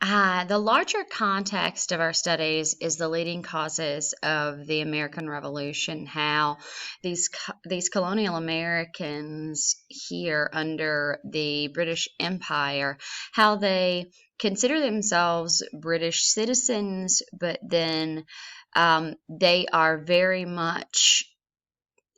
The larger context of our studies is the leading causes of the American Revolution, how these colonial Americans here under the British Empire, how they consider themselves British citizens, but then they are very much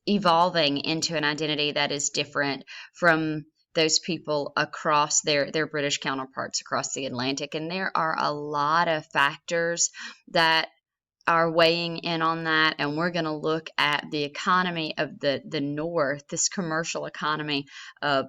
evolving into an identity that is different from those people across their British counterparts across the Atlantic. And there are a lot of factors that are weighing in on that. And we're going to look at the economy of the North, this commercial economy of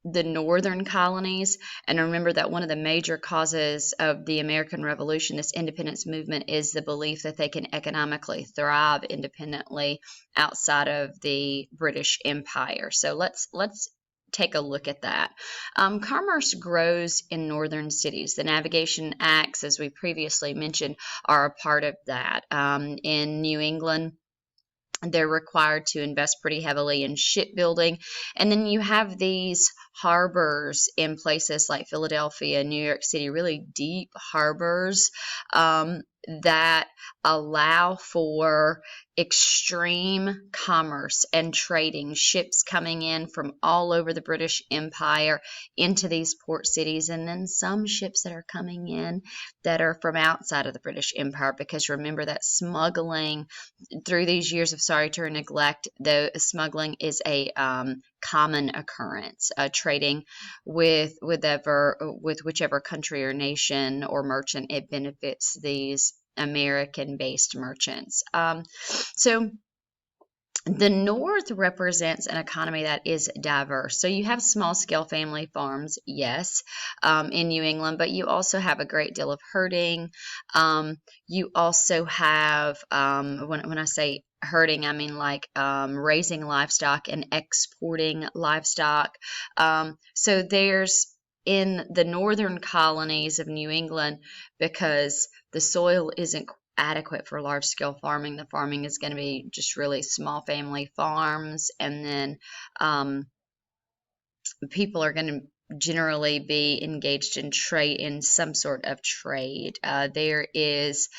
the northern colonies. And remember that one of the major causes of the American Revolution, this independence movement, is the belief that they can economically thrive independently outside of the British Empire. So let's take a look at that. Commerce grows in northern cities. The Navigation Acts, as we previously mentioned, are a part of that. In New England, they're required to invest pretty heavily in shipbuilding. And then you have these harbors in places like Philadelphia, New York City, really deep harbors that allow for extreme commerce and trading, ships coming in from all over the British Empire into these port cities, and then some ships that are coming in that are from outside of the British Empire, because remember that smuggling through these years of sorry to neglect, though smuggling is a common occurrence, trading with whichever country or nation or merchant it benefits these American-based merchants. So the North represents an economy that is diverse. So you have small-scale family farms, yes, in New England, but you also have a great deal of herding. You also have, when I say herding, I mean like raising livestock and exporting livestock. So there's in the northern colonies of New England, because the soil isn't adequate for large scale farming. The farming is going to be just really small family farms, and then people are going to generally be engaged in trade, in some sort of trade. There is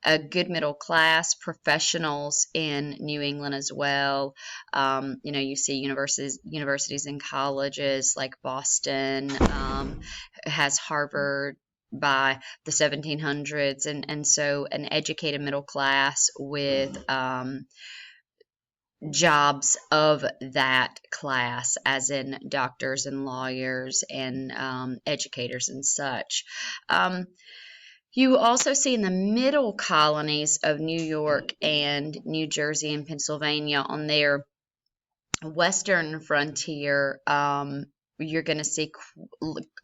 a good middle class, professionals in New England as well. You see universities and colleges like Boston has Harvard by the 1700s, and so an educated middle class with jobs of that class, as in doctors and lawyers and educators and such. You also see in the middle colonies of New York and New Jersey and Pennsylvania, on their western frontier, you're going to see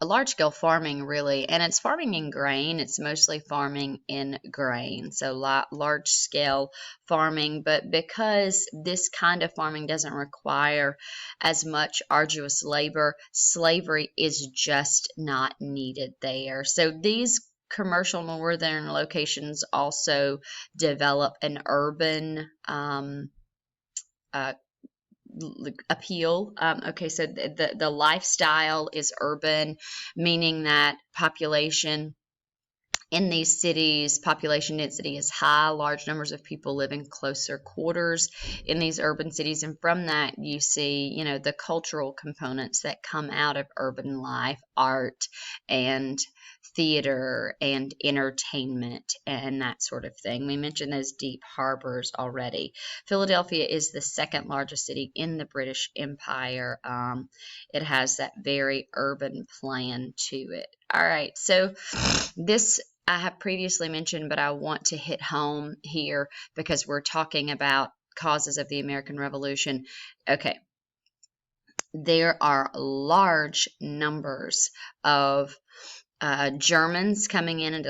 a large-scale farming, really, and it's farming in grain. It's mostly farming in grain, so large-scale farming. But because this kind of farming doesn't require as much arduous labor, slavery is just not needed there. So these commercial northern locations also develop an urban appeal. Okay, so the lifestyle is urban, meaning that population in these cities, population density is high. Large numbers of people live in closer quarters in these urban cities, and from that you see, the cultural components that come out of urban life, art and theater and entertainment and that sort of thing. We mentioned those deep harbors already. Philadelphia is the second largest city in the British Empire. It has that very urban plan to it. All right, so this I have previously mentioned, but I want to hit home here because we're talking about causes of the American Revolution. Okay, there are large numbers of Germans coming in, and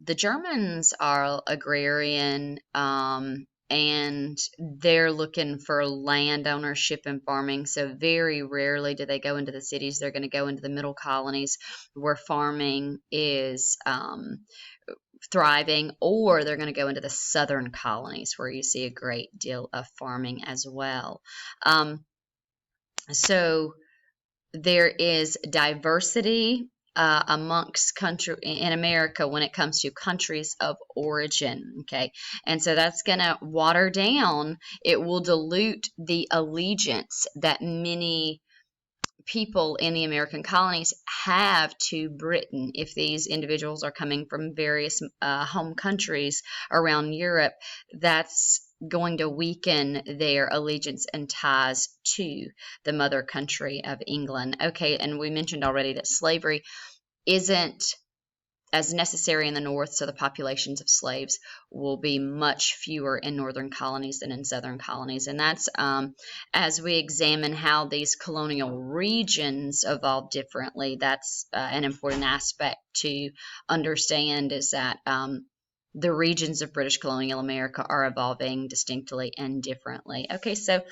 the Germans are agrarian, and they're looking for land ownership and farming. So very rarely do they go into the cities. They're going to go into the middle colonies where farming is thriving, or they're going to go into the southern colonies where you see a great deal of farming as well. So there is diversity amongst country in America when it comes to countries of origin. Okay, and so that's going to water down. It will dilute the allegiance that many people in the American colonies have to Britain. If these individuals are coming from various home countries around Europe, that's going to weaken their allegiance and ties to the mother country of England. Okay, and we mentioned already that slavery isn't as necessary in the North, so the populations of slaves will be much fewer in northern colonies than in southern colonies. And that's as we examine how these colonial regions evolve differently, that's an important aspect to understand, is that the regions of British colonial America are evolving distinctly and differently. Okay, so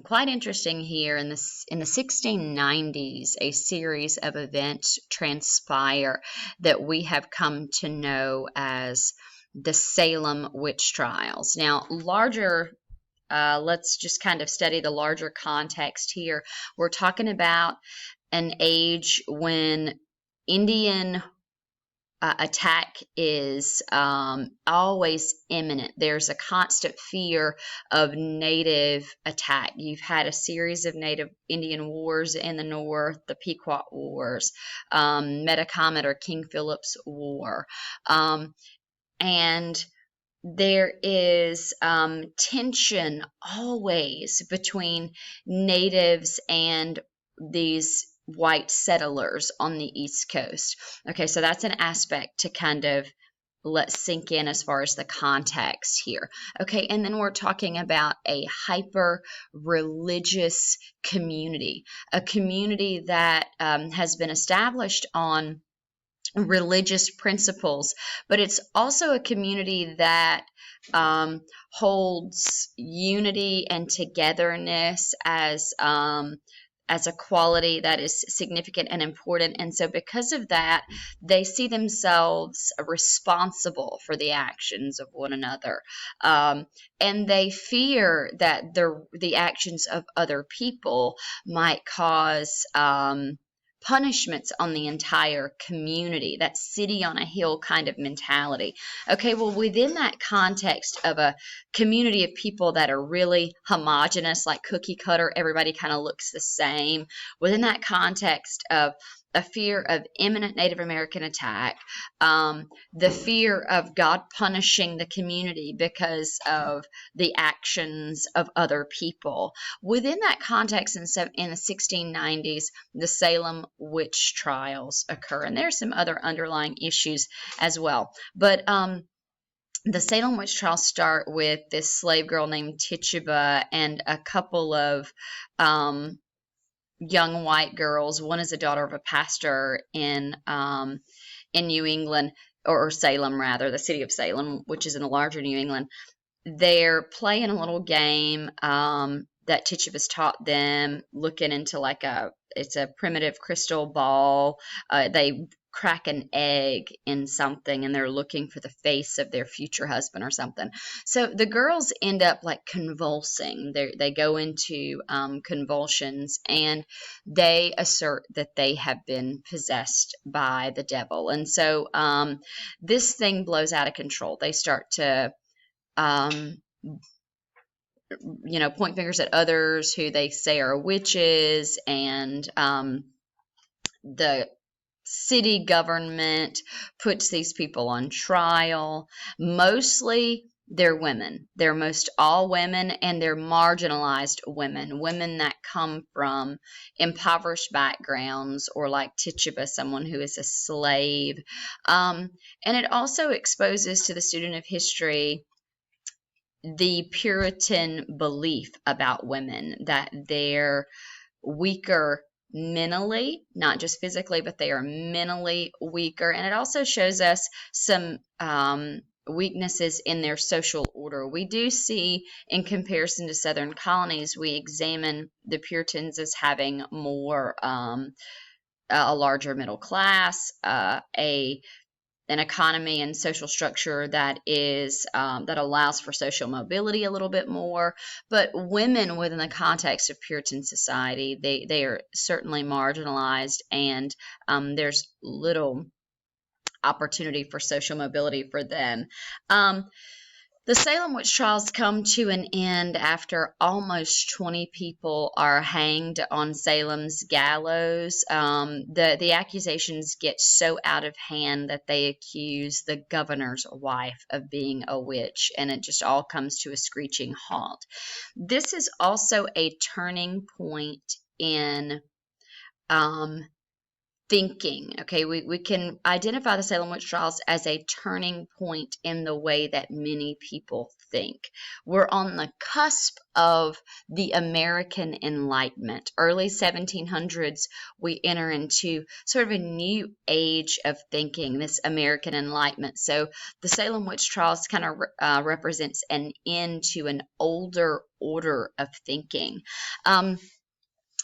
quite interesting here in the 1690s, a series of events transpire that we have come to know as the Salem witch trials. Now, let's just kind of study the larger context here. We're talking about an age when Indian attack is always imminent. There's a constant fear of native attack. You've had a series of native Indian wars in the North, the Pequot Wars, Metacomet or King Philip's War. And there is tension always between natives and these white settlers on the East Coast. Okay, so that's an aspect to kind of let sink in as far as the context here. Okay, and then we're talking about a hyper religious community, a community that has been established on religious principles, but it's also a community that holds unity and togetherness as a quality that is significant and important. And so because of that, they see themselves responsible for the actions of one another. And they fear that the actions of other people might cause punishments on the entire community, that city on a hill kind of mentality. Okay, well, within that context of a community of people that are really homogenous, like cookie cutter, everybody kind of looks the same, within that context of a fear of imminent Native American attack, the fear of God punishing the community because of the actions of other people. Within that context, in the 1690s, the Salem witch trials occur, and there's some other underlying issues as well. But the Salem witch trials start with this slave girl named Tituba and a couple of young white girls. One is a daughter of a pastor in New England, or Salem rather, the city of Salem, which is in a larger New England. They're playing a little game that Tituba's taught them, looking into it's a primitive crystal ball. They crack an egg in something and they're looking for the face of their future husband or something. So the girls end up like convulsing. They go into convulsions and they assert that they have been possessed by the devil. And so this thing blows out of control. They start to point fingers at others who they say are witches, and the city government puts these people on trial. Mostly they're women. They're most all women, and they're marginalized women that come from impoverished backgrounds, or like Tituba, someone who is a slave. And it also exposes to the student of history the Puritan belief about women, that they're weaker mentally, not just physically, but they are mentally weaker. And it also shows us some weaknesses in their social order. We do see, in comparison to Southern colonies, we examine the Puritans as having more, a larger middle class, a an economy and social structure that is that allows for social mobility a little bit more. But women within the context of Puritan society, they are certainly marginalized, and there's little opportunity for social mobility for them. The Salem witch trials come to an end after almost 20 people are hanged on Salem's gallows. The accusations get so out of hand that they accuse the governor's wife of being a witch, and it just all comes to a screeching halt. This is also a turning point in thinking. Okay, we can identify the Salem witch trials as a turning point in the way that many people think. We're on the cusp of the American Enlightenment. Early 1700s, we enter into sort of a new age of thinking, this American Enlightenment. So the Salem witch trials kind of represents an end to an older order of thinking.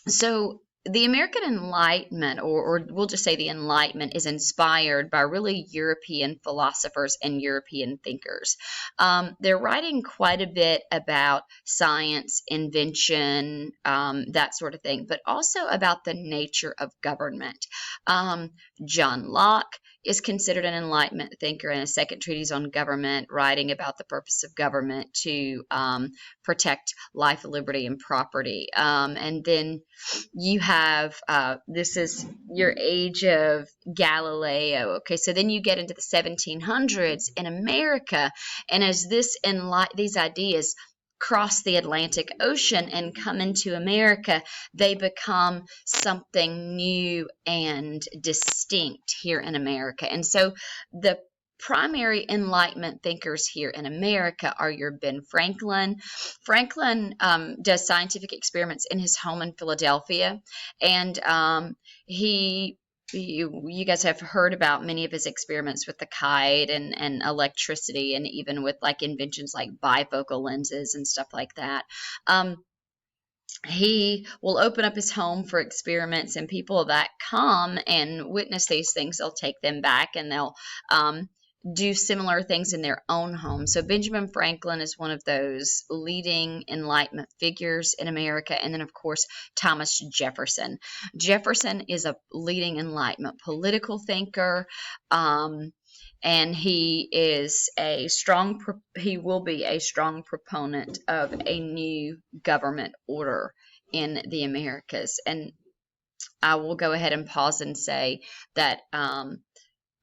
So the American Enlightenment, or we'll just say the Enlightenment, is inspired by really European philosophers and European thinkers. They're writing quite a bit about science, invention, that sort of thing, but also about the nature of government. John Locke is considered an Enlightenment thinker in a second treatise on government, writing about the purpose of government to protect life, liberty, and property. And then you have, this is your age of Galileo. Okay, so then you get into the 1700s in America, and as these ideas cross the Atlantic Ocean and come into America, they become something new and distinct here in America. And so the primary Enlightenment thinkers here in America are your Ben Franklin. Franklin does scientific experiments in his home in Philadelphia, and you guys have heard about many of his experiments with the kite and electricity, and even with like inventions like bifocal lenses and stuff like that. He will open up his home for experiments, and people that come and witness these things, they'll take them back and they'll do similar things in their own home. So Benjamin Franklin is one of those leading Enlightenment figures in America. And then, of course, Thomas Jefferson. Jefferson is a leading Enlightenment political thinker. And he will be a strong proponent of a new government order in the Americas. And I will go ahead and pause and say that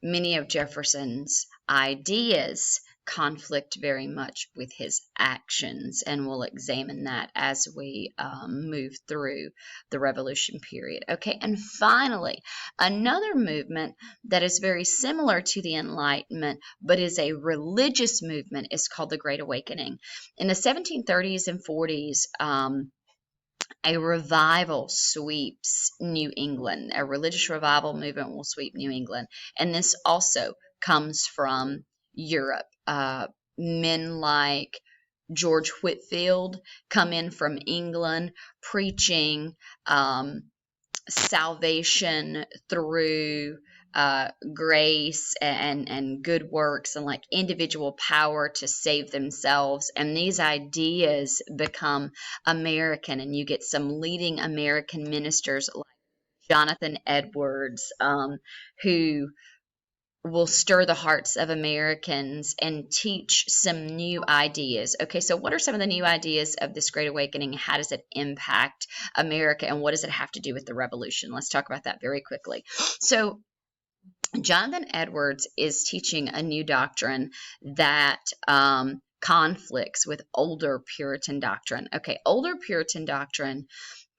many of Jefferson's ideas conflict very much with his actions, and we'll examine that as we move through the Revolution period. Okay, and finally, another movement that is very similar to the Enlightenment, but is a religious movement, is called the Great Awakening. In the 1730s and 40s, a revival sweeps New England. A religious revival movement will sweep New England. And this also comes from Europe. Men like George Whitefield come in from England preaching salvation through grace and good works, and like individual power to save themselves. And these ideas become American, and you get some leading American ministers like Jonathan Edwards, who will stir the hearts of Americans and teach some new ideas. Okay, so what are some of the new ideas of this Great Awakening? How does it impact America, and what does it have to do with the Revolution? Let's talk about that very quickly. So Jonathan Edwards is teaching a new doctrine that conflicts with older Puritan doctrine. Okay, older Puritan doctrine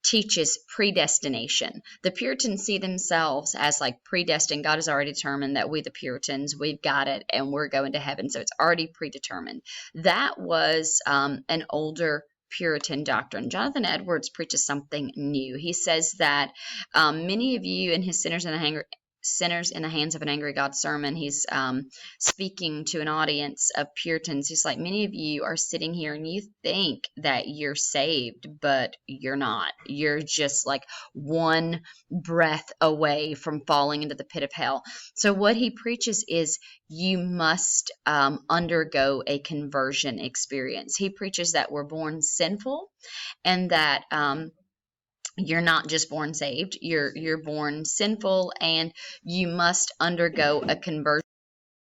teaches predestination. The Puritans see themselves as like predestined. God has already determined that we, the Puritans, we've got it and we're going to heaven. So it's already predetermined. That was an older Puritan doctrine. Jonathan Edwards preaches something new. He says that many of you in his Sinners in Sinners in the Hands of an Angry God sermon. He's speaking to an audience of Puritans. He's like, many of you are sitting here and you think that you're saved, but you're not. You're just like one breath away from falling into the pit of hell. So what he preaches is you must undergo a conversion experience. He preaches that we're born sinful, and that you're not just born saved, you're born sinful, and you must undergo a conversion